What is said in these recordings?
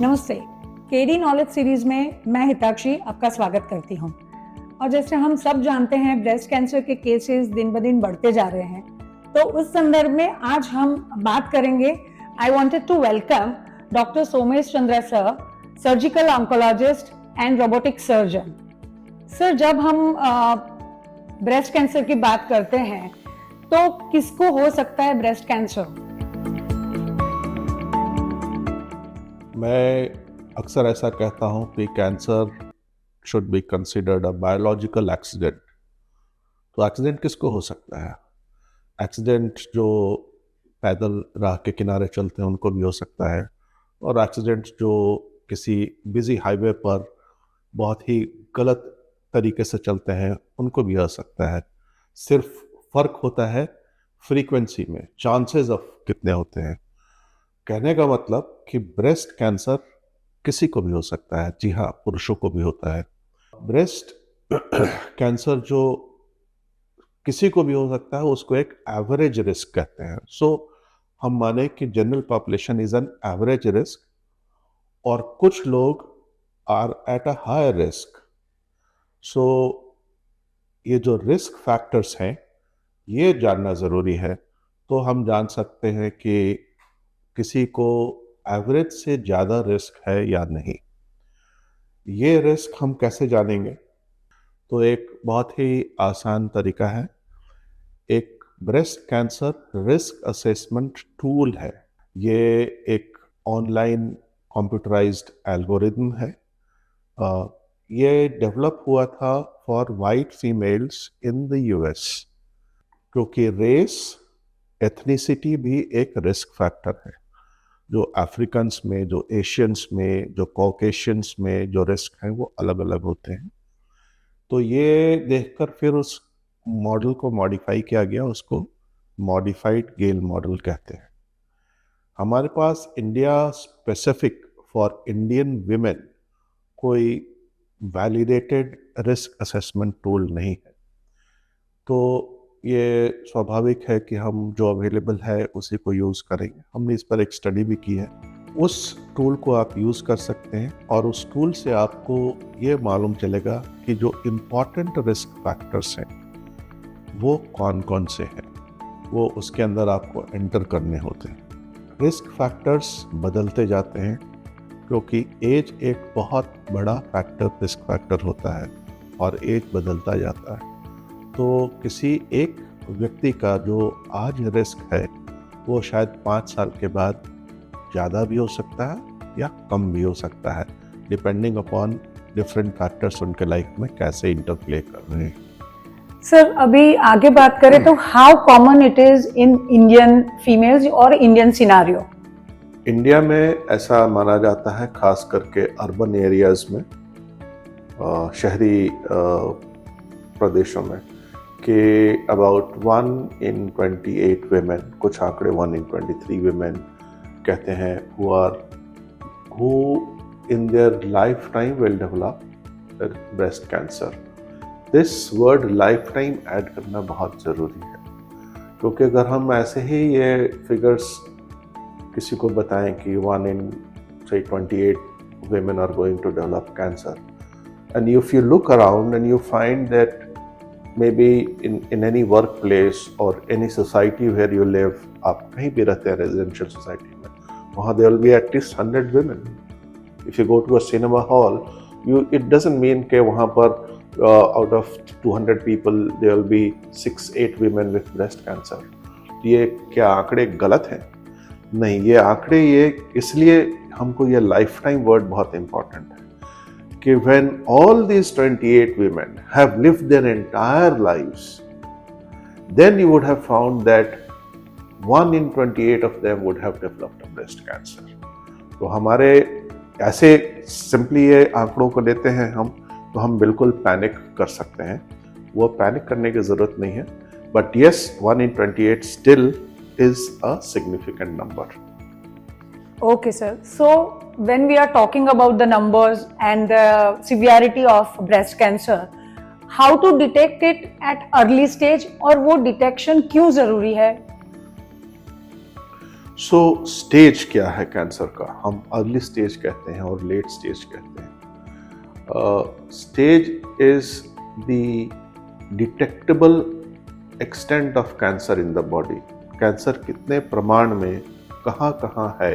नमस्ते। KD knowledge series में मैं हिताक्षी आपका स्वागत करती हूँ। और जैसे हम सब जानते हैं, ब्रेस्ट कैंसर के केसेस दिन ब दिन बढ़ते जा रहे हैं। तो उस संदर्भ में आज हम बात करेंगे। I wanted to welcome doctor Somesh Chandra sir, surgical oncologist and robotic surgeon. Sir, जब हम ब्रेस्ट कैंसर की बात करते हैं तो किसको हो सकता है ब्रेस्ट कैंसर? मैं अक्सर ऐसा कहता हूँ कि cancer should be considered a biological accident. तो एक्सीडेंट किसको हो सकता है? एक्सीडेंट जो पैदल राह के किनारे चलते हैं उनको भी हो सकता है, और एक्सीडेंट जो किसी बिजी हाईवे पर बहुत ही गलत तरीके से चलते हैं उनको भी हो सकता है। सिर्फ फर्क होता है फ्रीक्वेंसी में, चांसेस ऑफ कितने होते हैं। कहने का मतलब कि ब्रेस्ट कैंसर किसी को भी हो सकता है। जी हाँ, पुरुषों को भी होता है। ब्रेस्ट कैंसर जो किसी को भी हो सकता है उसको एक एवरेज रिस्क कहते हैं। सो हम माने कि general population is an average risk, और कुछ लोग are at a higher risk. So ये जो रिस्क फैक्टर्स हैं ये जानना ज़रूरी है, तो हम जान सकते हैं कि किसी को एवरेज से ज़्यादा रिस्क है या नहीं। ये रिस्क हम कैसे जानेंगे? तो एक बहुत ही आसान तरीका है। एक breast cancer risk assessment tool है। ये एक ऑनलाइन कंप्यूटराइज्ड एल्गोरिथम है। ये डेवलप हुआ था for white females in the US, क्योंकि रेस, एथनिसिटी भी एक रिस्क फैक्टर है। जो अफ्रीकन्स में, जो एशियंस में, जो कॉकेशियंस में जो रिस्क हैं वो अलग अलग होते हैं। तो ये देखकर फिर उस मॉडल को मॉडिफाई किया गया, उसको मॉडिफाइड गेल मॉडल कहते हैं। हमारे पास India specific for Indian women कोई वैलिडेटेड रिस्क असेसमेंट टूल नहीं है। तो ये स्वाभाविक है कि हम जो अवेलेबल है उसी को यूज़ करेंगे। हमने इस पर एक स्टडी भी की है। उस टूल को आप यूज़ कर सकते हैं, और उस टूल से आपको ये मालूम चलेगा कि जो इम्पॉर्टेंट रिस्क फैक्टर्स हैं वो कौन कौन से हैं। वो उसके अंदर आपको एंटर करने होते हैं। रिस्क फैक्टर्स बदलते जाते हैं, क्योंकि एज एक बहुत बड़ा फैक्टर, रिस्क फैक्टर होता है, और एज बदलता जाता है। तो किसी एक व्यक्ति का जो आज रिस्क है वो शायद 5 साल के बाद ज़्यादा भी हो सकता है या कम भी हो सकता है, डिपेंडिंग अपॉन डिफरेंट फैक्टर्स उनके लाइफ में कैसे इंटरप्ले कर रहे हैं। सर, अभी आगे बात करें तो how common it is in Indian females और इंडियन सिनारियो? इंडिया में ऐसा माना जाता है, खास करके अर्बन एरियाज में, शहरी प्रदेशों में, कि अबाउट 1 in 28 women, कुछ आंकड़े 1 in 23 women कहते हैं, who in their lifetime will develop breast cancer. This word lifetime add करना बहुत ज़रूरी है, क्योंकि अगर हम ऐसे ही ये फिगर्स किसी को बताएं कि 1 in say 28 women are going to develop cancer, and if you look around and you find that maybe in any workplace or any society where you live, आप कहीं भी रहते हैं रेजिडेंशियल सोसाइटी में, वहाँ there will be at least 100 women. If you go to a cinema hall, it doesn't mean कि वहाँ पर out of 200 people there will be 6-8 women with breast cancer. ये क्या आंकड़े गलत हैं? नहीं, ये आंकड़े ये इसलिए हमको ये लाइफ टाइम वर्ड बहुत इम्पोर्टेंट है कि when all these 28 women have lived their entire lives, then you would have found that 1 in 28 of them would have developed a breast cancer. तो हमारे ऐसे सिंपली ये आंकड़ों को लेते हैं हम, तो हम बिल्कुल पैनिक कर सकते हैं। वो पैनिक करने की ज़रूरत नहीं है, but yes, 1 in 28 still is a significant number. Okay, sir. So when we are talking about the numbers and the severity of breast cancer, how to detect it at early stage, और वो detection क्यों जरूरी है? सो stage क्या है cancer का? हम early stage कहते हैं और लेट स्टेज कहते हैं। Stage is the detectable extent of cancer in the body. Cancer कितने प्रमाण में कहाँ कहाँ है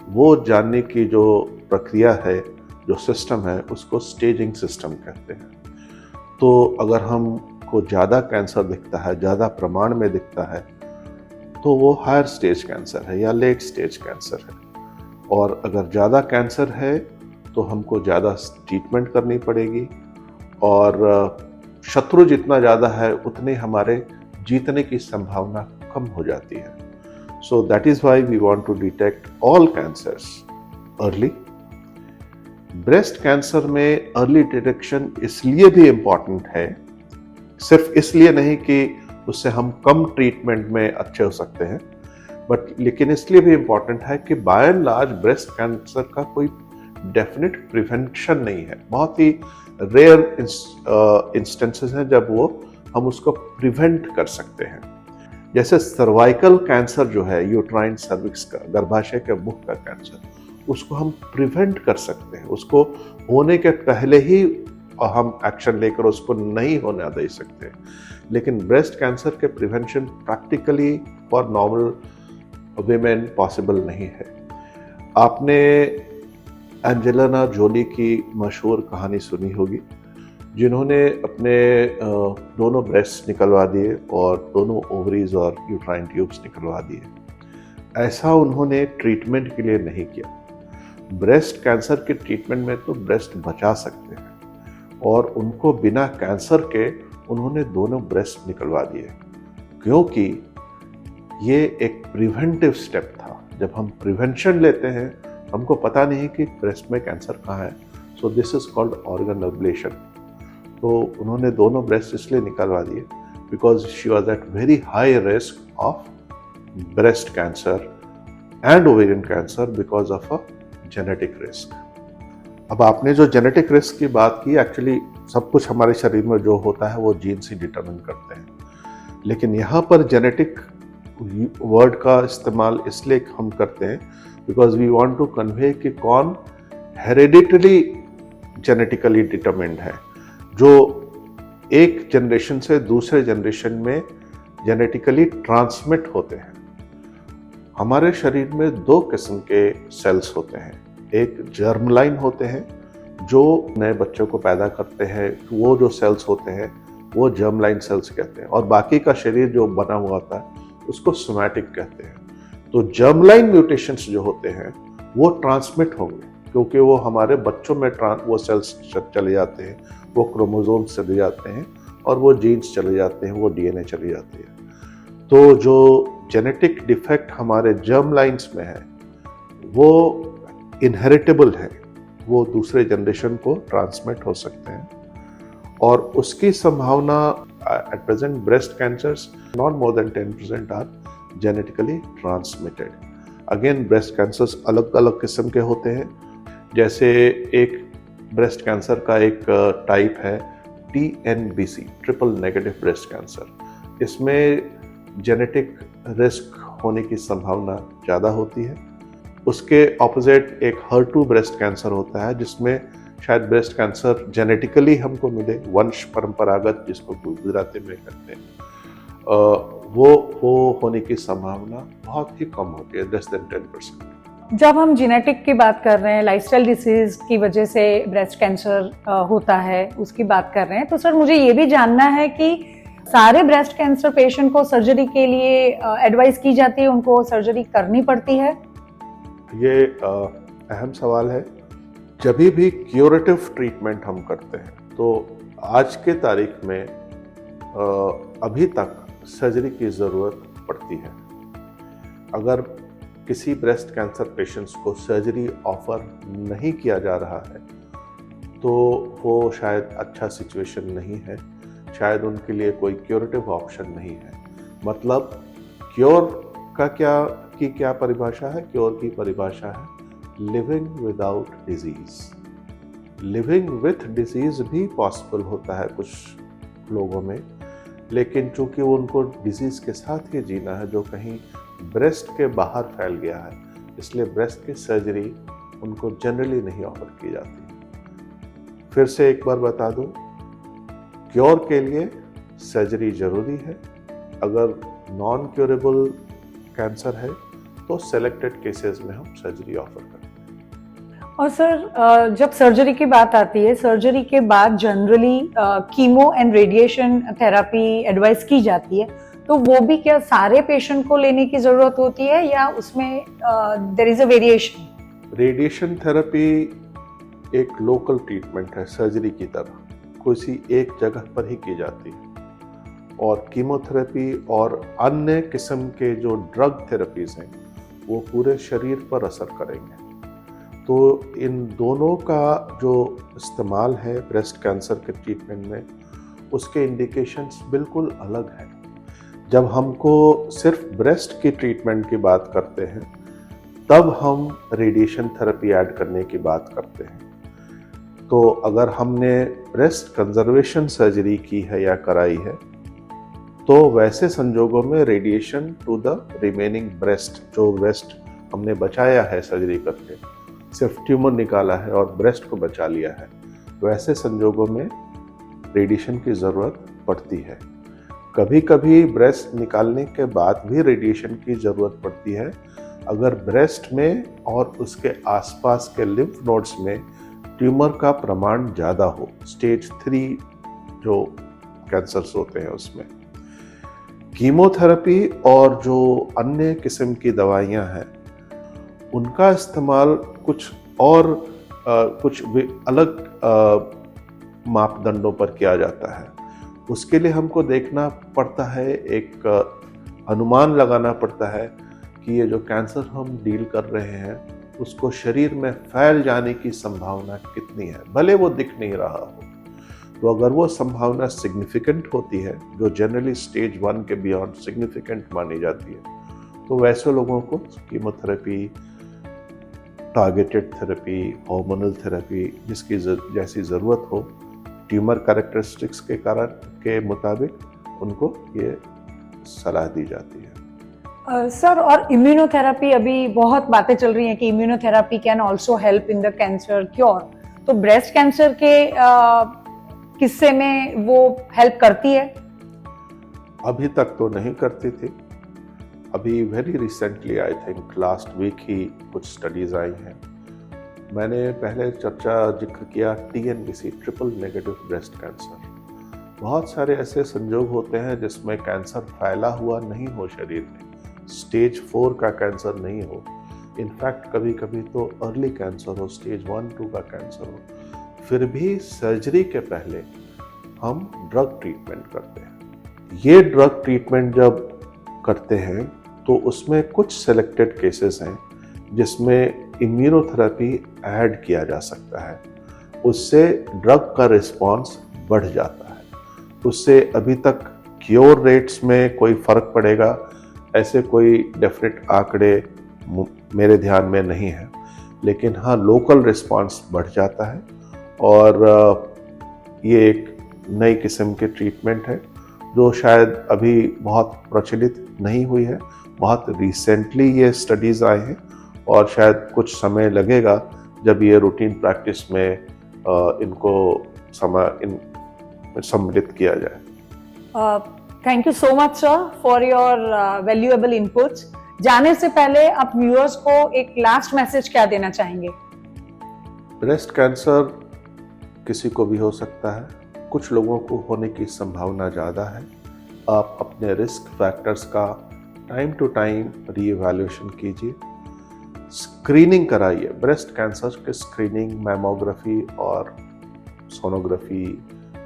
वो जानने की जो प्रक्रिया है, जो सिस्टम है, उसको स्टेजिंग सिस्टम कहते हैं। तो अगर हमको ज़्यादा कैंसर दिखता है, ज़्यादा प्रमाण में दिखता है, तो वो हायर स्टेज कैंसर है या लेट स्टेज कैंसर है। और अगर ज़्यादा कैंसर है तो हमको ज़्यादा ट्रीटमेंट करनी पड़ेगी, और शत्रु जितना ज़्यादा है उतने हमारे जीतने की संभावना कम हो जाती है। So that is why we want to detect all cancers early. Breast cancer में अर्ली डिटेक्शन इसलिए भी इम्पॉर्टेंट है, सिर्फ इसलिए नहीं कि उससे हम कम ट्रीटमेंट में अच्छे हो सकते हैं, बट लेकिन इसलिए भी इम्पॉर्टेंट है कि by and large breast cancer का कोई डेफिनेट प्रिवेंशन नहीं है। बहुत ही रेयर इंस्टेंसेस हैं जब वो हम उसको प्रिवेंट कर सकते हैं। जैसे सर्वाइकल कैंसर जो है, यूट्राइन सर्विक्स का, गर्भाशय के मुख का कैंसर, उसको हम प्रिवेंट कर सकते हैं। उसको होने के पहले ही हम एक्शन लेकर उसको नहीं होने दे सकते। लेकिन ब्रेस्ट कैंसर के prevention practically for normal women possible नहीं है। आपने एंजेलिना जोली की मशहूर कहानी सुनी होगी, जिन्होंने अपने दोनों ब्रेस्ट निकलवा दिए और दोनों ओवरीज और यूट्राइन ट्यूब्स निकलवा दिए। ऐसा उन्होंने ट्रीटमेंट के लिए नहीं किया। ब्रेस्ट कैंसर के ट्रीटमेंट में तो ब्रेस्ट बचा सकते हैं, और उनको बिना कैंसर के उन्होंने दोनों ब्रेस्ट निकलवा दिए, क्योंकि ये एक प्रिवेंटिव स्टेप था। जब हम प्रिवेंशन लेते हैं, हमको पता नहीं कि ब्रेस्ट में कैंसर कहाँ है, so this is called organ ablation. तो उन्होंने दोनों ब्रेस्ट इसलिए निकलवा दिए because she was at very high risk of breast cancer and ovarian cancer because of a genetic risk. अब आपने जो जेनेटिक रिस्क की बात की, एक्चुअली सब कुछ हमारे शरीर में जो होता है वो जीन से डिटरमिन करते हैं, लेकिन यहाँ पर जेनेटिक वर्ड का इस्तेमाल इसलिए हम करते हैं because we want to convey कि कौन हेरिडिटरी जेनेटिकली डिटरमिन्ड है, जो एक जनरेशन से दूसरे जनरेशन में जेनेटिकली ट्रांसमिट होते हैं। हमारे शरीर में दो किस्म के सेल्स होते हैं। एक जर्म लाइन होते हैं जो नए बच्चों को पैदा करते हैं, वो जो सेल्स होते हैं वो जर्म लाइन सेल्स कहते हैं, और बाकी का शरीर जो बना हुआ होता है उसको सोमैटिक कहते हैं। तो जर्म लाइन म्यूटेशंस जो होते हैं वो ट्रांसमिट होंगे, क्योंकि वो हमारे बच्चों में वो सेल्स चले जाते हैं, वो क्रोमोसोम्स चले जाते हैं, और वो जीन्स चले जाते हैं, वो डीएनए चले जाते हैं। तो जो जेनेटिक डिफेक्ट हमारे जर्म लाइन्स में है वो इनहेरिटेबल है, वो दूसरे जनरेशन को ट्रांसमिट हो सकते हैं, और उसकी संभावना at present breast cancers not more than 10% are genetically transmitted. Again breast cancers अलग अलग किस्म के होते हैं। जैसे एक ब्रेस्ट कैंसर का एक टाइप है TNBC, triple negative breast cancer. इसमें जेनेटिक रिस्क होने की संभावना ज़्यादा होती है। उसके ऑपोजिट एक HER2 ब्रेस्ट कैंसर होता है, जिसमें शायद ब्रेस्ट कैंसर जेनेटिकली हमको मिले, वंश परंपरागत जिसको गुजराती में कहते हैं, वो होने की संभावना बहुत ही कम होती है, लेस देन 10%। जब हम जेनेटिक की बात कर रहे हैं, लाइफस्टाइल डिसीज की वजह से ब्रेस्ट कैंसर होता है, उसकी बात कर रहे हैं, तो सर मुझे ये भी जानना है कि सारे ब्रेस्ट कैंसर पेशेंट को सर्जरी के लिए एडवाइस की जाती है, उनको सर्जरी करनी पड़ती है? ये अहम सवाल है। जब भी क्यूरेटिव ट्रीटमेंट हम करते हैं, तो आज के तारीख में अभी तक सर्जरी की ज़रूरत पड़ती है। अगर किसी ब्रेस्ट कैंसर पेशेंट्स को सर्जरी ऑफर नहीं किया जा रहा है तो वो शायद अच्छा सिचुएशन नहीं है, शायद उनके लिए कोई क्यूरेटिव ऑप्शन नहीं है। मतलब क्योर का क्या परिभाषा है? क्योर की परिभाषा है living without disease. Living with disease भी पॉसिबल होता है कुछ लोगों में, लेकिन चूंकि उनको डिजीज के साथ ही जीना है, जो कहीं ब्रेस्ट के बाहर फैल गया है, इसलिए ब्रेस्ट की सर्जरी उनको जनरली नहीं ऑफर की जाती। फिर से एक बार बता दूं, क्योर के लिए सर्जरी जरूरी है। अगर नॉन क्योरेबल कैंसर है तो सेलेक्टेड केसेस में हम सर्जरी ऑफर करते हैं। और सर, जब सर्जरी की बात आती है, सर्जरी के बाद generally chemo and radiation therapy advice की जाती है, तो वो भी क्या सारे पेशेंट को लेने की जरूरत होती है या उसमें there is a variation? Radiation therapy एक लोकल ट्रीटमेंट है, सर्जरी की तरह किसी एक जगह पर ही की जाती है। और कीमोथेरेपी और अन्य किस्म के जो ड्रग थेरेपीज हैं वो पूरे शरीर पर असर करेंगे। तो इन दोनों का जो इस्तेमाल है ब्रेस्ट कैंसर के ट्रीटमेंट में, उसके इंडिकेशंस बिल्कुल अलग हैं। जब हमको सिर्फ ब्रेस्ट की ट्रीटमेंट की बात करते हैं तब हम रेडिएशन थेरेपी ऐड करने की बात करते हैं। तो अगर हमने ब्रेस्ट कंजर्वेशन सर्जरी की है या कराई है तो वैसे संजोगों में radiation to the remaining breast, जो ब्रेस्ट हमने बचाया है सर्जरी करके, सिर्फ ट्यूमर निकाला है और ब्रेस्ट को बचा लिया है, वैसे संजोगों में रेडिएशन की ज़रूरत पड़ती है। कभी कभी ब्रेस्ट निकालने के बाद भी रेडिएशन की ज़रूरत पड़ती है अगर ब्रेस्ट में और उसके आसपास के लिम्फ नोड्स में ट्यूमर का प्रमाण ज़्यादा हो, स्टेज 3 जो कैंसर्स होते हैं उसमें। कीमोथेरेपी और जो अन्य किस्म की दवाइयाँ हैं उनका इस्तेमाल कुछ अलग मापदंडों पर किया जाता है। उसके लिए हमको देखना पड़ता है, एक अनुमान लगाना पड़ता है कि ये जो कैंसर हम डील कर रहे हैं उसको शरीर में फैल जाने की संभावना कितनी है, भले वो दिख नहीं रहा हो। तो अगर वो संभावना सिग्निफिकेंट होती है, जो जनरली स्टेज 1 के बियॉन्ड सिग्निफिकेंट मानी जाती है, तो वैसे लोगों को chemotherapy, targeted therapy, hormonal therapy जिसकी जैसी ज़रूरत हो, ट्यूमर कैरेक्टरिस्टिक्स के मुताबिक उनको ये सलाह दी जाती है। सर, और इम्यूनोथेरेपी, अभी बहुत बातें चल रही हैं कि immunotherapy can also help in the cancer cure, तो ब्रेस्ट कैंसर के किस्से में वो हेल्प करती है? अभी तक तो नहीं करती थी। अभी very recently, I think last week ही कुछ स्टडीज़ आई हैं। मैंने पहले जिक्र किया TNBC, triple negative breast cancer. बहुत सारे ऐसे संजोग होते हैं जिसमें कैंसर फैला हुआ नहीं हो शरीर में, स्टेज 4 का कैंसर नहीं हो, इनफैक्ट कभी कभी तो अर्ली कैंसर हो, स्टेज 1-2 का कैंसर हो, फिर भी सर्जरी के पहले हम ड्रग ट्रीटमेंट करते हैं। ये ड्रग ट्रीटमेंट जब करते हैं तो उसमें कुछ सेलेक्टेड केसेस हैं जिसमें इम्यूनोथेरेपी ऐड किया जा सकता है। उससे ड्रग का रिस्पांस बढ़ जाता है। उससे अभी तक क्योर रेट्स में कोई फर्क पड़ेगा ऐसे कोई डेफिनेट आंकड़े मेरे ध्यान में नहीं है, लेकिन हाँ, लोकल रिस्पांस बढ़ जाता है। और ये एक नई किस्म के ट्रीटमेंट है जो शायद अभी बहुत प्रचलित नहीं हुई है, बहुत रिसेंटली ये स्टडीज़ आए हैं और शायद कुछ समय लगेगा जब ये रूटीन प्रैक्टिस में इनको सम्मिलित किया जाए। Thank you so much sir for your valuable inputs. जाने से पहले आप व्यूअर्स को एक लास्ट मैसेज क्या देना चाहेंगे? ब्रेस्ट कैंसर किसी को भी हो सकता है, कुछ लोगों को होने की संभावना ज़्यादा है। आप अपने रिस्क फैक्टर्स का टाइम टू टाइम रीइवैल्यूएशन कीजिए, स्क्रीनिंग कराइए। ब्रेस्ट कैंसर की स्क्रीनिंग मैमोग्राफी और सोनोग्राफी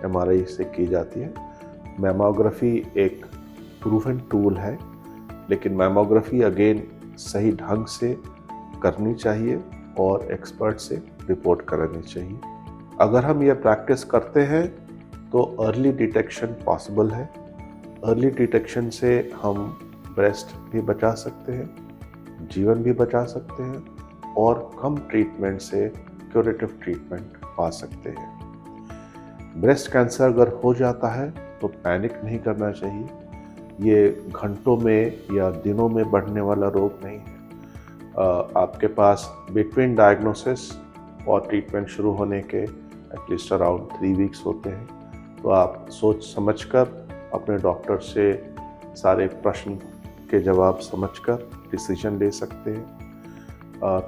MRI से की जाती है। मैमोग्राफी एक प्रूवन टूल है, लेकिन मैमोग्राफी अगेन सही ढंग से करनी चाहिए और एक्सपर्ट से रिपोर्ट करानी चाहिए। अगर हम ये प्रैक्टिस करते हैं तो अर्ली डिटेक्शन पॉसिबल है। अर्ली डिटेक्शन से हम ब्रेस्ट भी बचा सकते हैं, जीवन भी बचा सकते हैं और कम ट्रीटमेंट से क्यूरेटिव ट्रीटमेंट पा सकते हैं। ब्रेस्ट कैंसर अगर हो जाता है तो पैनिक नहीं करना चाहिए। ये घंटों में या दिनों में बढ़ने वाला रोग नहीं है। आपके पास बिटवीन डायग्नोसिस और ट्रीटमेंट शुरू होने के एटलीस्ट अराउंड 3 वीक्स होते हैं। तो आप सोच समझकर अपने डॉक्टर से सारे प्रश्न के जवाब समझकर डिसीजन ले सकते हैं।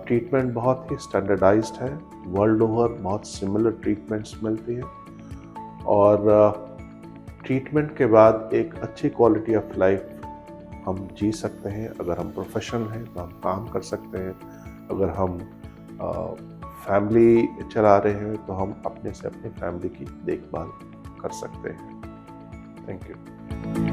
ट्रीटमेंट बहुत ही स्टैंडर्डाइज्ड है, वर्ल्ड ओवर बहुत सिमिलर ट्रीटमेंट्स मिलती हैं और ट्रीटमेंट के बाद एक अच्छी क्वालिटी ऑफ लाइफ हम जी सकते हैं। अगर हम प्रोफेशनल हैं तो हम काम कर सकते हैं, अगर हम फैमिली चला रहे हैं तो हम अपने से अपनी फैमिली की देखभाल कर सकते हैं। Thank you.